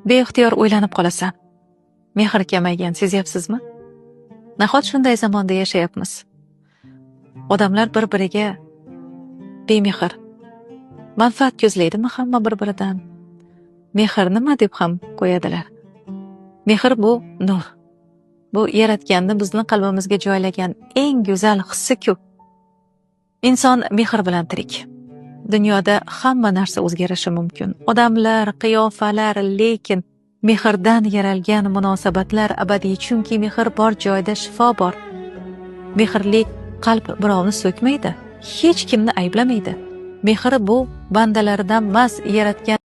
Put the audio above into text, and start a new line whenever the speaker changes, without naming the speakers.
beixtiyor o'ylanib qolasan. Mehr kamaygan, sezyapsizmi? Nahot shunday zamonda yashayapmiz. Odamlar bir-biriga bemehr, manfaat ko'zlaydimi hamma bir-biridan? Mehr nima deb ham qo'yadilar. Mehr bu nur. Bu yaratganni bizni qalbimizga joylagan eng go'zal hissi-ku. Inson mehr bilan tirik. Dunyoda hamma narsa o'zgarishi mumkin. Odamlar, qiyofalar, lekin mehrdan yaralgan munosabatlar abadiy, chunki mehr bor joyda shifo bor. Mehrli qalb birovni so'kmaydi, hech kimni ayblamaydi. Mehr bu bandalaridan emas, yaratgan